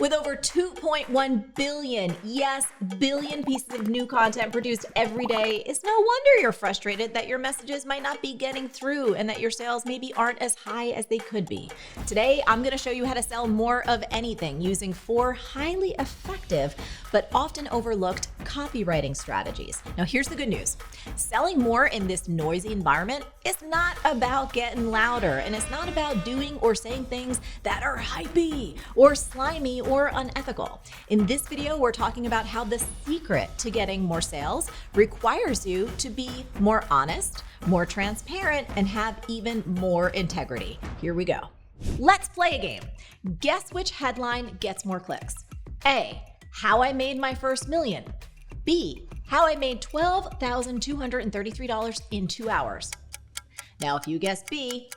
With over 2.1 billion, yes, billion pieces of new content produced every day, it's no wonder you're frustrated that your messages might not be getting through and that your sales maybe aren't as high as they could be. Today, I'm going to show you how to sell more of anything using 4 highly effective but often overlooked copywriting strategies. Now, here's the good news. Selling more in this noisy environment is not about getting louder, and it's not about doing or saying things that are hypey or slimy or unethical. In this video, we're talking about how the secret to getting more sales requires you to be more honest, more transparent, and have even more integrity. Here we go. Let's play a game. Guess which headline gets more clicks. A, how I made my first million. B, how I made $12,233 in 2 hours. Now, if you guess B,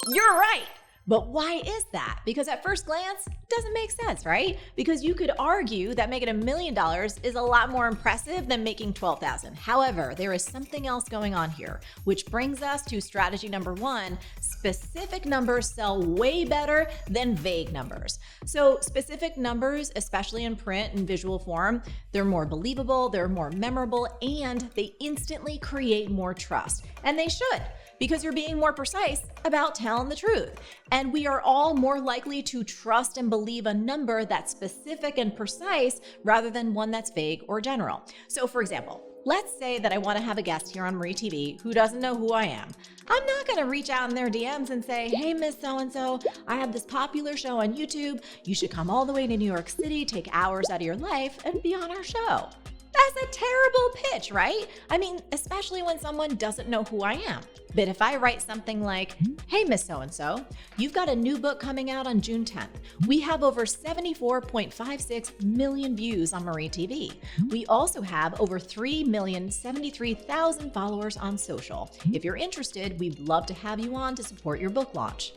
you're right. But why is that? Because at first glance, it doesn't make sense, right? Because you could argue that making $1 million is a lot more impressive than making $12,000. However, there is something else going on here, which brings us to strategy number 1. Specific numbers sell way better than vague numbers. So specific numbers, especially in print and visual form, they're more believable, they're more memorable, and they instantly create more trust. And they should, because you're being more precise about telling the truth. And we are all more likely to trust and believe a number that's specific and precise rather than one that's vague or general. So for example, let's say that I want to have a guest here on Marie TV who doesn't know who I am. I'm not going to reach out in their DMs and say, hey, Miss So-and-so, I have this popular show on YouTube. You should come all the way to New York City, take hours out of your life, and be on our show. That's a terrible pitch, right? I mean, especially when someone doesn't know who I am. But if I write something like, hey, Miss So-and-so, you've got a new book coming out on June 10th. We have over 74.56 million views on Marie TV. We also have over 3,073,000 followers on social. If you're interested, we'd love to have you on to support your book launch.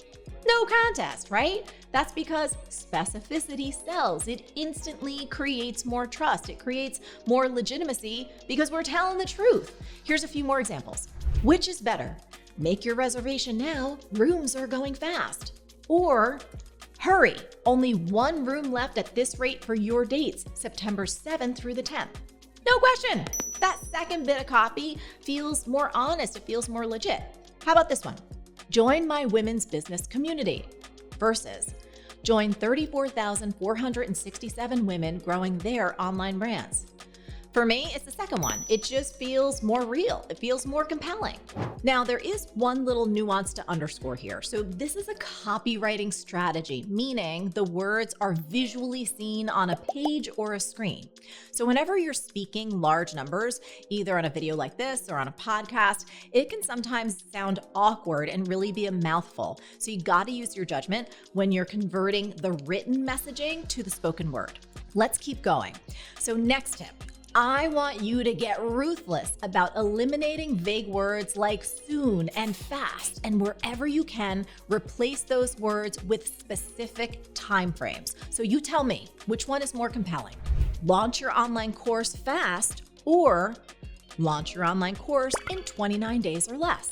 No contest, right? That's because specificity sells. It instantly creates more trust. It creates more legitimacy because we're telling the truth. Here's a few more examples. Which is better? Make your reservation now, rooms are going fast. Or hurry, only 1 room left at this rate for your dates, September 7th through the 10th. No question. That second bit of copy feels more honest. It feels more legit. How about this one? Join my women's business community versus join 34,467 women growing their online brands. For me, it's the second one. It just feels more real. It feels more compelling. Now, there is one little nuance to underscore here. So this is a copywriting strategy, meaning the words are visually seen on a page or a screen. So whenever you're speaking large numbers, either on a video like this or on a podcast, it can sometimes sound awkward and really be a mouthful. So you got to use your judgment when you're converting the written messaging to the spoken word. Let's keep going. So next tip. I want you to get ruthless about eliminating vague words like soon and fast, and wherever you can, replace those words with specific timeframes. So you tell me, which one is more compelling? Launch your online course fast or launch your online course in 29 days or less.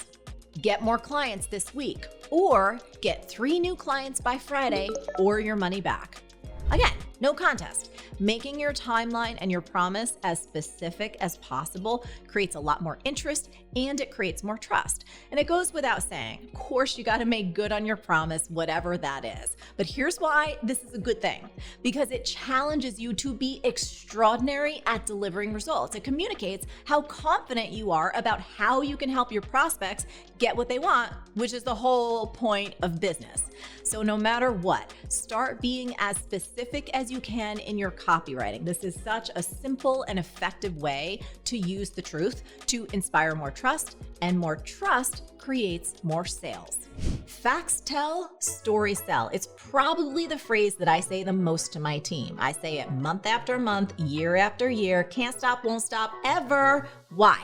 Get more clients this week or get 3 new clients by Friday or your money back. Again, no contest. Making your timeline and your promise as specific as possible creates a lot more interest and it creates more trust. And it goes without saying, of course, you got to make good on your promise, whatever that is. But here's why this is a good thing, because it challenges you to be extraordinary at delivering results. It communicates how confident you are about how you can help your prospects get what they want, which is the whole point of business. So no matter what, start being as specific as you can in your copywriting. This is such a simple and effective way to use the truth to inspire more trust, and more trust creates more sales. Facts tell, stories sell. It's probably the phrase that I say the most to my team. I say it month after month, year after year, can't stop, won't stop, ever. Why?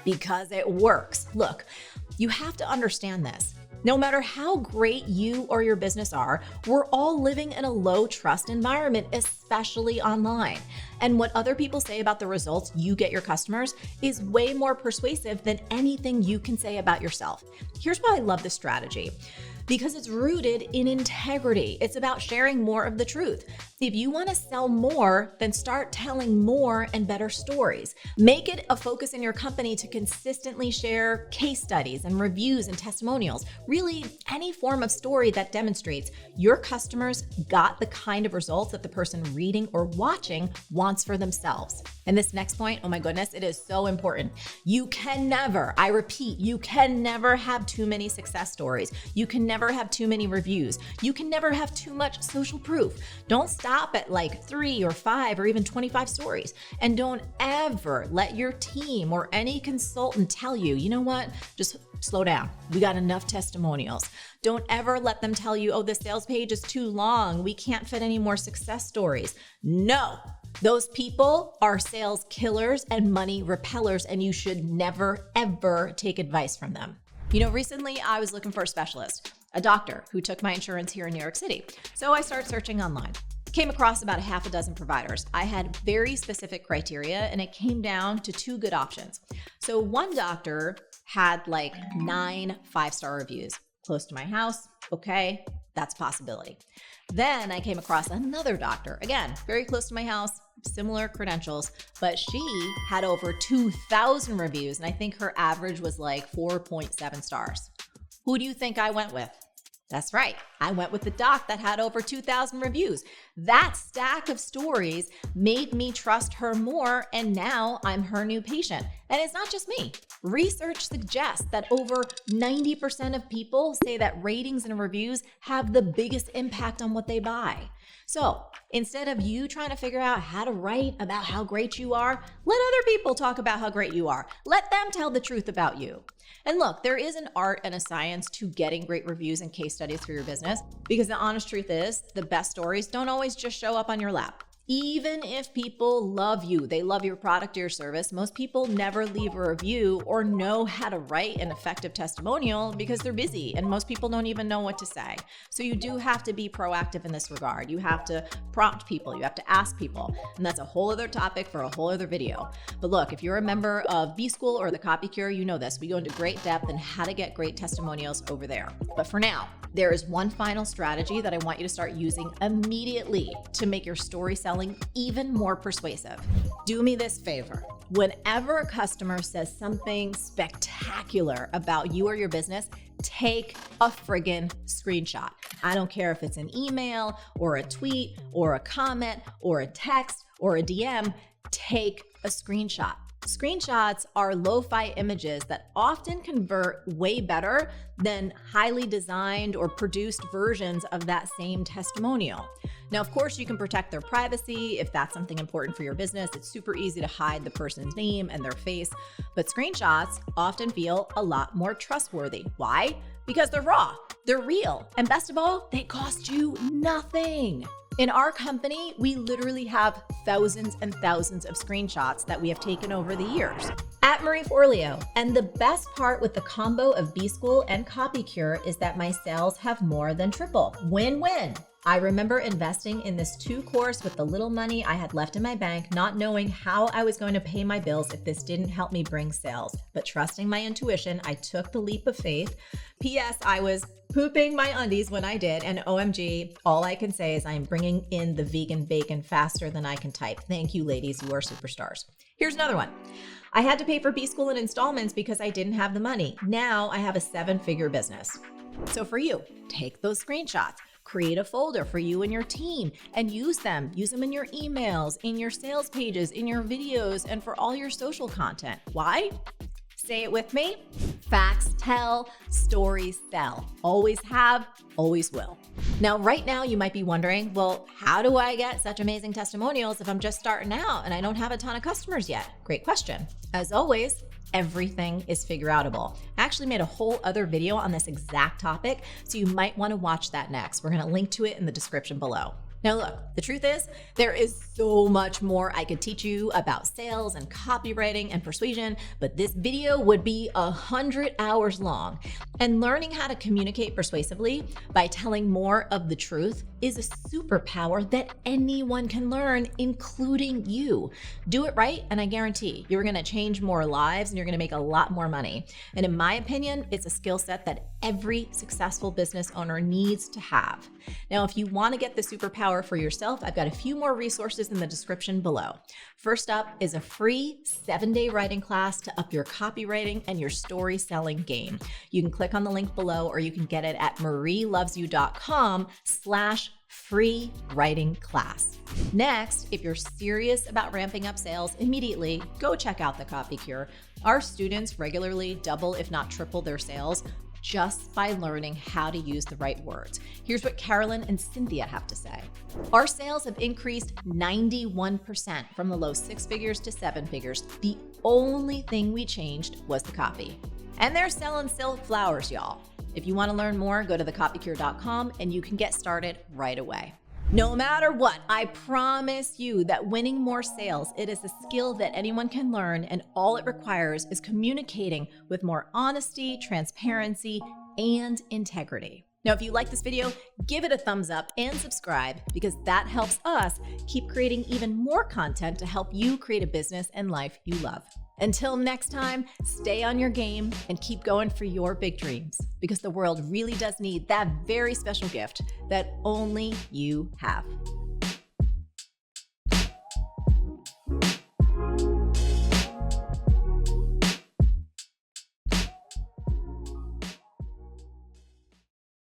Because it works. Look, you have to understand this. No matter how great you or your business are, we're all living in a low trust environment, especially online. And what other people say about the results you get your customers is way more persuasive than anything you can say about yourself. Here's why I love this strategy. because it's rooted in integrity. It's about sharing more of the truth. If you want to sell more, then start telling more and better stories. Make it a focus in your company to consistently share case studies and reviews and testimonials. Really, any form of story that demonstrates your customers got the kind of results that the person reading or watching wants for themselves. And this next point, oh my goodness, it is so important. You can never, I repeat, you can never have too many success stories. You can never have too many reviews. You can never have too much social proof. Don't stop at like 3 or 5 or even 25 stories. And don't ever let your team or any consultant tell you, you know what, just slow down. We got enough testimonials. Don't ever let them tell you, oh, the sales page is too long. We can't fit any more success stories. No. Those people are sales killers and money repellers, and you should never, ever take advice from them. You know, recently I was looking for a specialist, a doctor who took my insurance here in New York City. So I started searching online. Came across about a half a dozen providers. I had very specific criteria, and it came down to 2 good options. So one doctor had like 9 5-star reviews. Close to my house, okay, that's a possibility. Then I came across another doctor, again, very close to my house, similar credentials, but she had over 2,000 reviews, and I think her average was like 4.7 stars. Who do you think I went with? That's right. I went with the doc that had over 2,000 reviews. That stack of stories made me trust her more, and now I'm her new patient. And it's not just me. Research suggests that over 90% of people say that ratings and reviews have the biggest impact on what they buy. So instead of you trying to figure out how to write about how great you are, let other people talk about how great you are. Let them tell the truth about you. And look, there is an art and a science to getting great reviews and case studies for your business, because the honest truth is the best stories don't always just show up on your lap. Even if people love you, they love your product or your service, most people never leave a review or know how to write an effective testimonial because they're busy, and most people don't even know what to say. So you do have to be proactive in this regard. You have to prompt people, you have to ask people, and that's a whole other topic for a whole other video. But look, if you're a member of B School or the Copy Cure, you know this. We go into great depth in how to get great testimonials over there. But for now, there is one final strategy that I want you to start using immediately to make your story selling even more persuasive. Do me this favor. Whenever a customer says something spectacular about you or your business, take a friggin' screenshot. I don't care if it's an email or a tweet or a comment or a text or a DM, take a screenshot. Screenshots are lo-fi images that often convert way better than highly designed or produced versions of that same testimonial. Now, of course, you can protect their privacy if that's something important for your business. It's super easy to hide the person's name and their face, but screenshots often feel a lot more trustworthy. Why? Because they're raw, they're real, and best of all, they cost you nothing. In our company, we literally have thousands and thousands of screenshots that we have taken over the years. At Marie Forleo. And the best part with the combo of B School and Copy Cure is that my sales have more than tripled. Win-win. I remember investing in this 2 course with the little money I had left in my bank, not knowing how I was going to pay my bills if this didn't help me bring sales. But trusting my intuition, I took the leap of faith. P.S. I was pooping my undies when I did, and OMG, all I can say is I am bringing in the vegan bacon faster than I can type. Thank you, ladies. You are superstars. Here's another one. I had to pay for B School in installments because I didn't have the money. Now I have a 7-figure business. So for you, take those screenshots. Create a folder for you and your team and use them. Use them in your emails, in your sales pages, in your videos, and for all your social content. Why? Say it with me. Facts tell, stories sell. Always have, always will. Now, right now, you might be wondering, well, how do I get such amazing testimonials if I'm just starting out and I don't have a ton of customers yet? Great question. As always, everything is figure outable. I actually made a whole other video on this exact topic, so you might want to watch that next. We're going to link to it in the description below. Now look, the truth is, there is so much more I could teach you about sales and copywriting and persuasion, but this video would be 100 hours long. And learning how to communicate persuasively by telling more of the truth is a superpower that anyone can learn, including you. Do it right, and I guarantee you're gonna change more lives and you're gonna make a lot more money. And in my opinion, it's a skill set that every successful business owner needs to have. Now, if you wanna get the superpower for yourself, I've got a few more resources in the description below. First up is a free 7-day writing class to up your copywriting and your story selling game. You can click on the link below, or you can get it at marielovesyou.com/free writing class. Next, if you're serious about ramping up sales immediately, go check out the Copy Cure. Our students regularly double, if not triple, their sales just by learning how to use the right words. Here's what Carolyn and Cynthia have to say. Our sales have increased 91% from the low 6 figures to 7 figures. The only thing we changed was the copy. And they're selling silk flowers, y'all. If you want to learn more, go to thecopycure.com and you can get started right away. No matter what, I promise you that winning more sales, it is a skill that anyone can learn, and all it requires is communicating with more honesty, transparency, and integrity. Now, if you like this video, give it a thumbs up and subscribe, because that helps us keep creating even more content to help you create a business and life you love. Until next time, stay on your game and keep going for your big dreams, because the world really does need that very special gift that only you have.